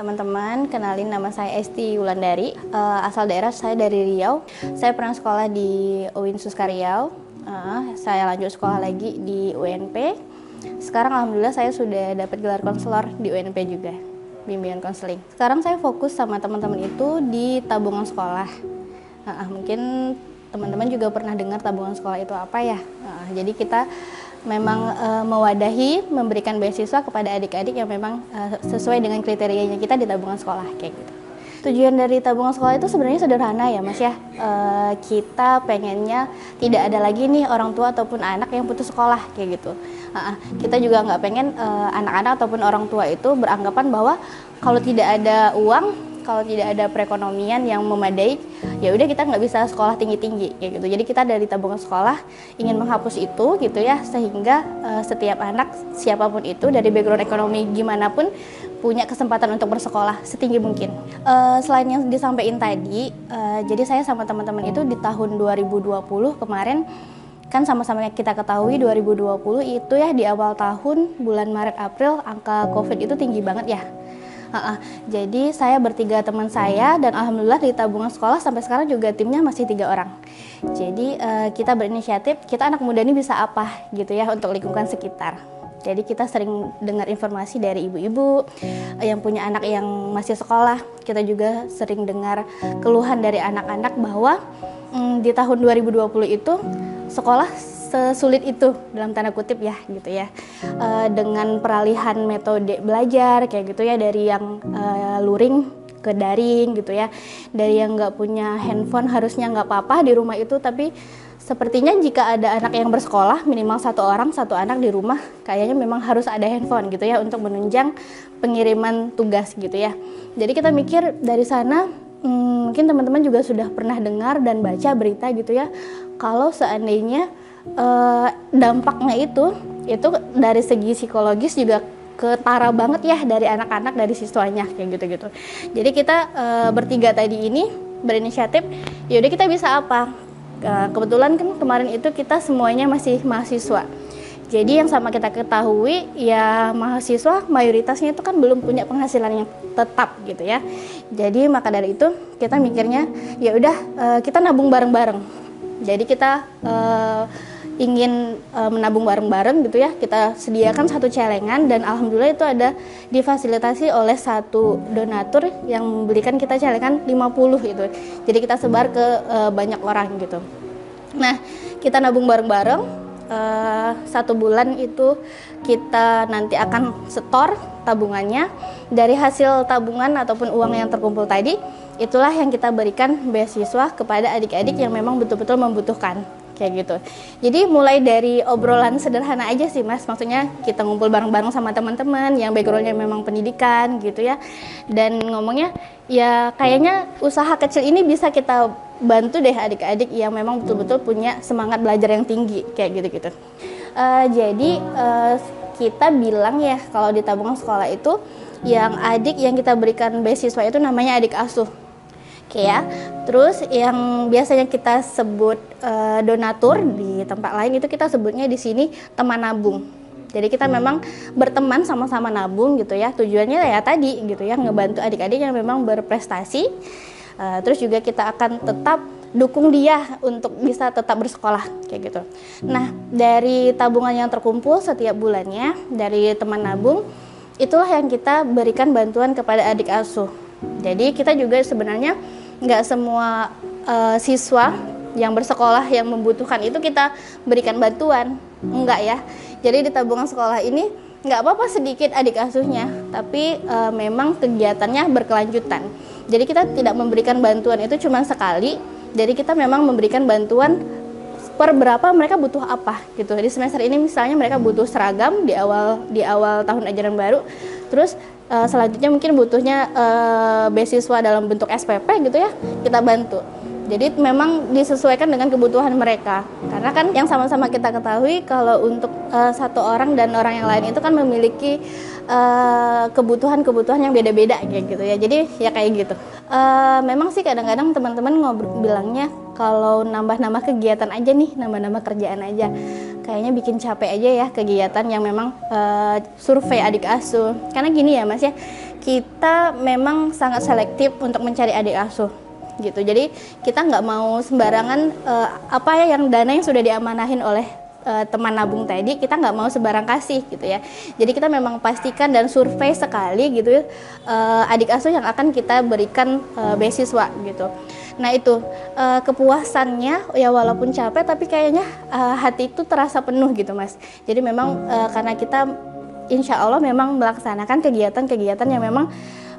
Teman-teman, kenalin nama saya Esti Wulandari, asal daerah saya dari Riau. Saya pernah sekolah di UIN Suska Riau, saya lanjut sekolah lagi di UNP. Sekarang alhamdulillah saya sudah dapat gelar konselor di UNP juga, bimbingan konseling. Sekarang saya fokus sama teman-teman itu di tabungan sekolah. Mungkin teman-teman juga pernah dengar tabungan sekolah itu apa ya. Jadi kita memang mewadahi memberikan beasiswa kepada adik-adik yang memang sesuai dengan kriterianya kita di tabungan sekolah kayak gitu. Tujuan dari tabungan sekolah itu sebenarnya sederhana ya Mas ya. Kita pengennya tidak ada lagi nih orang tua ataupun anak yang putus sekolah kayak gitu. Kita juga nggak pengen anak-anak ataupun orang tua itu beranggapan bahwa kalau tidak ada uang, kalau tidak ada perekonomian yang memadai, ya udah kita nggak bisa sekolah tinggi-tinggi kayak gitu. Jadi kita dari tabungan sekolah ingin menghapus itu gitu ya, sehingga setiap anak siapapun itu dari background ekonomi gimana pun punya kesempatan untuk bersekolah setinggi mungkin. Selain yang disampaikan tadi, jadi saya sama teman-teman itu di tahun 2020 kemarin kan sama-sama kita ketahui 2020 itu ya di awal tahun bulan Maret April angka COVID itu tinggi banget ya. Jadi saya bertiga teman saya dan alhamdulillah di tabungan sekolah sampai sekarang juga timnya masih 3 orang. Jadi kita berinisiatif, kita anak muda ini bisa apa gitu ya untuk lingkungan sekitar. Jadi kita sering dengar informasi dari ibu-ibu yang punya anak yang masih sekolah. Kita juga sering dengar keluhan dari anak-anak bahwa di tahun 2020 itu sekolah sesulit itu dalam tanda kutip ya gitu ya, dengan peralihan metode belajar kayak gitu ya, dari yang luring ke daring gitu ya, dari yang nggak punya handphone harusnya nggak apa-apa di rumah itu, tapi sepertinya jika ada anak yang bersekolah minimal satu anak di rumah kayaknya memang harus ada handphone gitu ya untuk menunjang pengiriman tugas gitu ya. Jadi kita mikir dari sana, mungkin teman-teman juga sudah pernah dengar dan baca berita gitu ya, kalau seandainya dampaknya itu dari segi psikologis juga ketara banget ya dari anak-anak, dari siswanya kayak gitu-gitu. Jadi kita bertiga tadi ini berinisiatif, yaudah kita bisa apa? Kebetulan kan kemarin itu kita semuanya masih mahasiswa. Jadi yang sama kita ketahui ya mahasiswa mayoritasnya itu kan belum punya penghasilan yang tetap gitu ya. Jadi maka dari itu kita mikirnya ya udah kita nabung bareng-bareng. Jadi kita ingin menabung bareng-bareng gitu ya. Kita sediakan satu celengan dan alhamdulillah itu ada difasilitasi oleh satu donatur yang memberikan kita celengan 50 gitu. Jadi kita sebar ke banyak orang gitu. Nah, kita nabung bareng-bareng. 1 bulan itu kita nanti akan setor tabungannya. Dari hasil tabungan ataupun uang yang terkumpul tadi, itulah yang kita berikan beasiswa kepada adik-adik yang memang betul-betul membutuhkan kayak gitu. Jadi mulai dari obrolan sederhana aja sih Mas, maksudnya kita ngumpul bareng-bareng sama teman-teman yang backgroundnya memang pendidikan gitu ya, dan ngomongnya ya kayaknya usaha kecil ini bisa kita bantu deh adik-adik yang memang betul-betul punya semangat belajar yang tinggi kayak gitu-gitu. Jadi kita bilang ya kalau di tabungan sekolah itu yang adik yang kita berikan beasiswa itu namanya adik asuh. Oke ya. Terus yang biasanya kita sebut donatur di tempat lain itu kita sebutnya di sini teman nabung. Jadi kita memang berteman sama-sama nabung gitu ya. Tujuannya ya tadi gitu ya, ngebantu adik-adik yang memang berprestasi. Terus juga kita akan tetap dukung dia untuk bisa tetap bersekolah kayak gitu. Nah, dari tabungan yang terkumpul setiap bulannya dari teman nabung, itulah yang kita berikan bantuan kepada adik asuh. Jadi kita juga sebenarnya nggak semua siswa yang bersekolah yang membutuhkan itu kita berikan bantuan, enggak ya. Jadi di tabungan sekolah ini nggak apa-apa sedikit adik asuhnya, tapi memang kegiatannya berkelanjutan. Jadi kita tidak memberikan bantuan itu cuma sekali, jadi kita memang memberikan bantuan per berapa mereka butuh apa gitu. Di semester ini misalnya mereka butuh seragam di awal tahun ajaran baru, terus selanjutnya mungkin butuhnya beasiswa dalam bentuk SPP gitu ya, kita bantu. Jadi memang disesuaikan dengan kebutuhan mereka. Karena kan yang sama-sama kita ketahui kalau untuk satu orang dan orang yang lain itu kan memiliki kebutuhan-kebutuhan yang beda-beda kayak gitu ya. Jadi ya kayak gitu. Memang sih kadang-kadang teman-teman bilangnya kalau nambah-nambah kegiatan aja nih, nambah-nambah kerjaan aja. Kayaknya bikin capek aja ya kegiatan yang memang survei adik asuh. Karena gini ya Mas ya, kita memang sangat selektif untuk mencari adik asuh gitu. Jadi kita nggak mau sembarangan apa ya yang dana yang sudah diamanahin oleh teman nabung tadi, kita nggak mau sembarang kasih gitu ya. Jadi kita memang pastikan dan survei sekali gitu adik asuh yang akan kita berikan beasiswa gitu. Nah itu kepuasannya ya walaupun capek tapi kayaknya hati itu terasa penuh gitu Mas. Jadi memang karena kita insya Allah memang melaksanakan kegiatan-kegiatan yang memang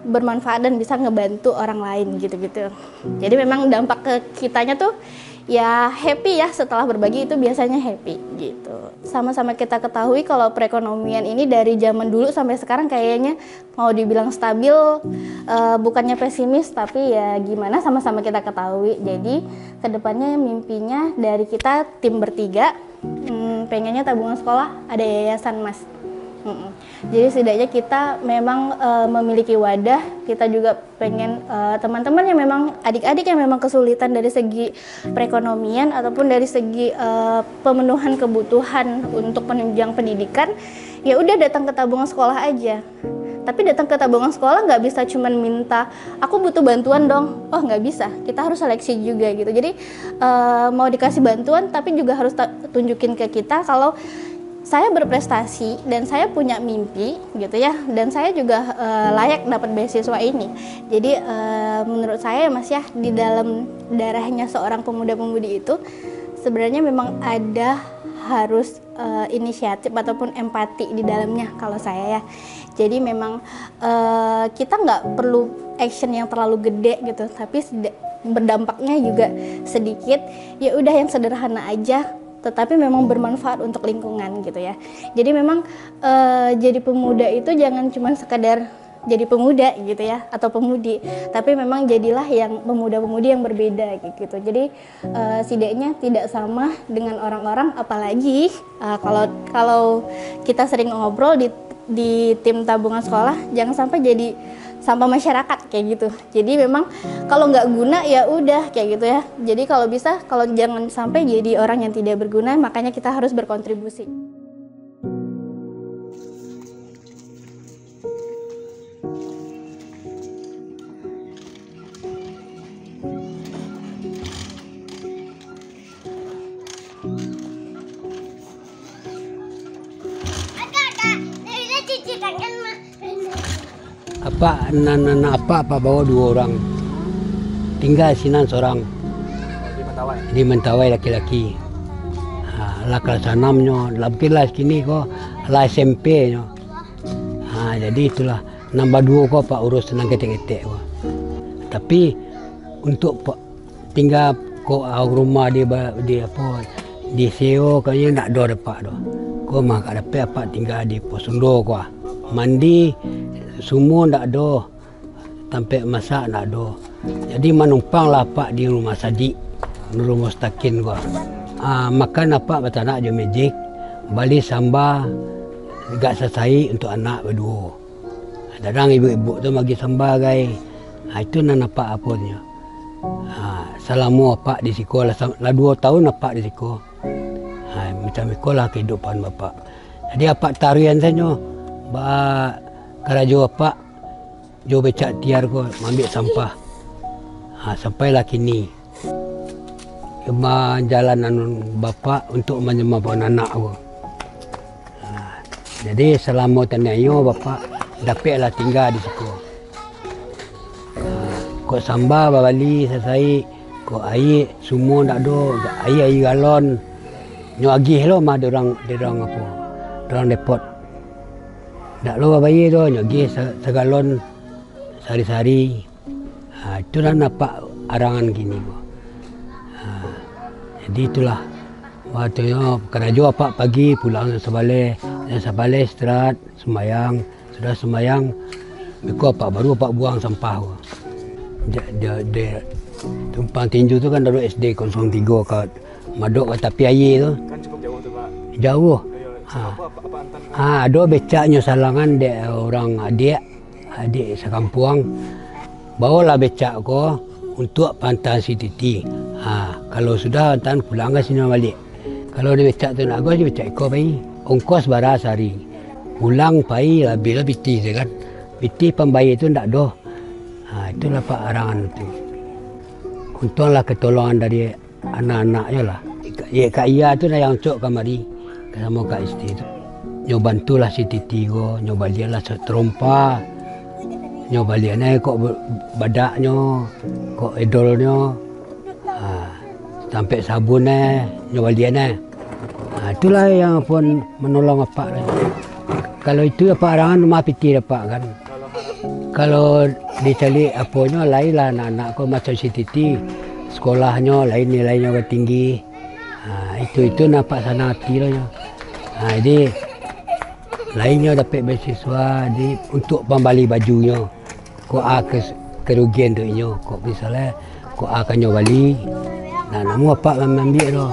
bermanfaat dan bisa ngebantu orang lain gitu-gitu. Jadi memang dampak ke kitanya tuh ya happy ya, setelah berbagi itu biasanya happy gitu. Sama-sama kita ketahui kalau perekonomian ini dari zaman dulu sampai sekarang kayaknya mau dibilang stabil, bukannya pesimis tapi ya gimana sama-sama kita ketahui. Jadi kedepannya mimpinya dari kita tim bertiga pengennya tabungan sekolah ada yayasan Mas. Jadi setidaknya kita memang memiliki wadah, kita juga pengen teman-teman yang memang adik-adik yang memang kesulitan dari segi perekonomian ataupun dari segi pemenuhan kebutuhan untuk penunjang pendidikan, ya udah datang ke tabungan sekolah aja. Tapi datang ke tabungan sekolah nggak bisa cuman minta, aku butuh bantuan dong. Oh nggak bisa, kita harus seleksi juga gitu. Jadi mau dikasih bantuan tapi juga harus tunjukin ke kita kalau saya berprestasi dan saya punya mimpi gitu ya, dan saya juga layak dapat beasiswa ini. Jadi menurut saya Mas ya, di dalam darahnya seorang pemuda-pemudi itu sebenarnya memang ada harus inisiatif ataupun empati di dalamnya kalau saya ya. Jadi memang kita nggak perlu action yang terlalu gede gitu, tapi berdampaknya juga sedikit. Ya udah yang sederhana aja, tetapi memang bermanfaat untuk lingkungan gitu ya. Jadi memang jadi pemuda itu jangan cuma sekadar jadi pemuda gitu ya atau pemudi, tapi memang jadilah yang pemuda-pemudi yang berbeda gitu. Jadi setidaknya tidak sama dengan orang-orang, apalagi kalau kita sering ngobrol di tim tabungan sekolah, jangan sampai jadi sampah masyarakat kayak gitu. Jadi memang kalau nggak guna ya udah kayak gitu ya. Jadi kalau bisa, kalau jangan sampai jadi orang yang tidak berguna, makanya kita harus berkontribusi. Apa bawa 2 orang, tinggal sinan seorang di Mentawai laki-laki. Lah kelas 6-nya, lah mungkin lah segini kok, lah SMP-nya. Jadi itulah nambah 2 kok Pak urus senang ketek-ketek kok. Tapi untuk tinggal kok rumah di SEO kayaknya nak do Pak do. Kok mah tak dapat apa tinggal di Posundo kok. Mandi semua ndak do, sampai masak ndak do. Jadi menumpang lah Pak di rumah Sadik, di rumah Stakin gua. Makan apa batanak je magic, balik sambal, gak selesai untuk anak berdua. Kadang ibu-ibu tu bagi sambal gai. Itu nak apa apanya. Selama Pak di siko lah 2 tahun apa di siko. Macam itulah kehidupan Bapak. Jadi apa tarian saja, Karajo Pak, jo becak tiar ko, ambil sampah. Sampailah kini. Cuma jalan Bapak untuk menyembuhkan anak ko. Jadi selama tenayo Bapak dapatlah tinggal di situ. Kok sambal bali selesai, kok air semua ndak do, air galon. Nyo agih lo mah dorang apa? Dorang depot. Ndak lo bayi tu nyo agih segalon sehari-hari. Itulah nampak arangan gini. Jadi itulah Waktunya kerja apa pagi pulang sebalik istirahat semayang, sudah semayang aku apa baru apa buang sampah. Dia tumpang tinju tu kan dari SD 03 kat Madok ke tepi air tu. Kan cukup jauh tu Pak. Jauh. Apa antan? Ada becaknya salangan dia orang adik sekampuang. Bawalah becak ko untuk pantai si Titi. Kalau sudah antan pulang ke sini balik. Kalau dia becak tu nak aku dia becak ko pai. Ongkos bara sehari. Pulang pai lebih piti je kan. Piti pembayar tu ndak doh. Itulah Pak arangan itu. Untunglah ketolongan dari anak-anaknya lah. Kak Ia tu dah yang cok kamari sama Kak Isti tu. Nyo bantulah si Titi ko, nyo balialah terompa. Nyo baliannya kok badaknya, kok edolnya. Sampai sabunnya, nyo baliannya. Itulah yang pun menolong apa. Kalau itu apa arangan rumah piti dapat kan. Kalau dicari apanya lain lah anak-anak ko macam si Titi. Sekolahnya lain nilainya tinggi. Itu nampak sana hati lah. Jadi lainnya dapat beasiswa untuk pembali bajunya. Kok kerugian tu inyo. Kok misalnya kok akan bali. Namu apa ambil tu.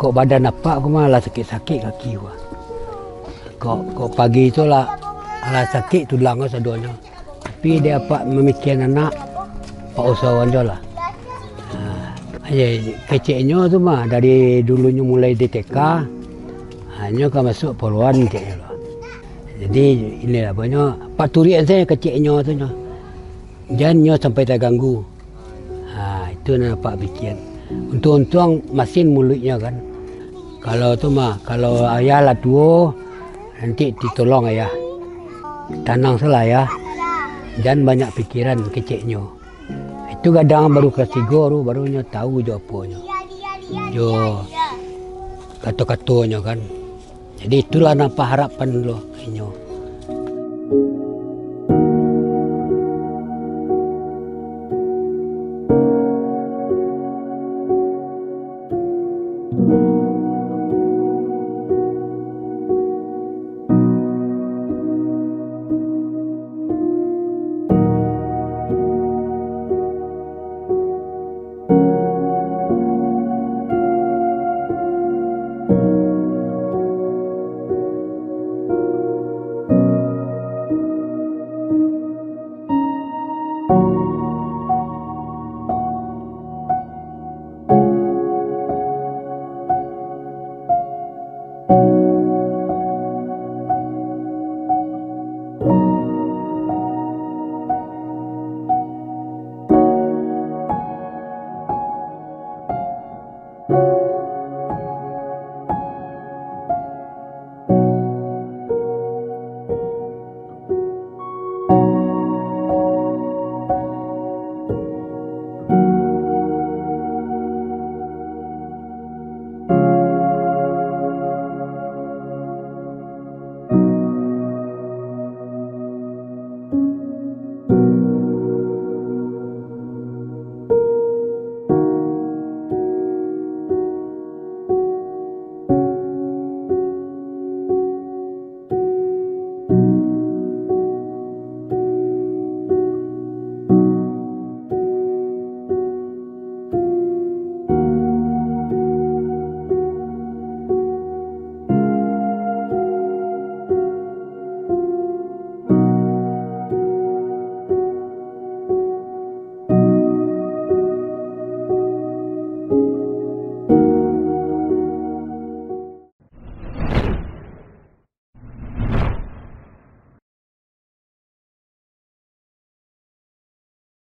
Kok badan apa aku malah sakit-sakit kaki gua. Kok pagi tu lah sakit tulang sadonya. Tapi dia apa memikirkan anak Pak usahawan je lah. Keciknya tu mah dari dulunya mulai di TK hanya kan masuk poluan keciknya lah. Jadi ini lah banyak paturian saya keciknya tu nya. Jangan sampai terganggu. Itu nampak bikin. Untung-untung mesin mulutnya kan. Kalau tu mah kalau ayah lah tua nanti ditolong ayah. Tanang salah ya. Jangan banyak pikiran keciknya. Itu kadang baru kelas 3 tu barunya tahu jo apanya. Jo kata-katanya kan. Jadi itulah nampak harapan lo inyo.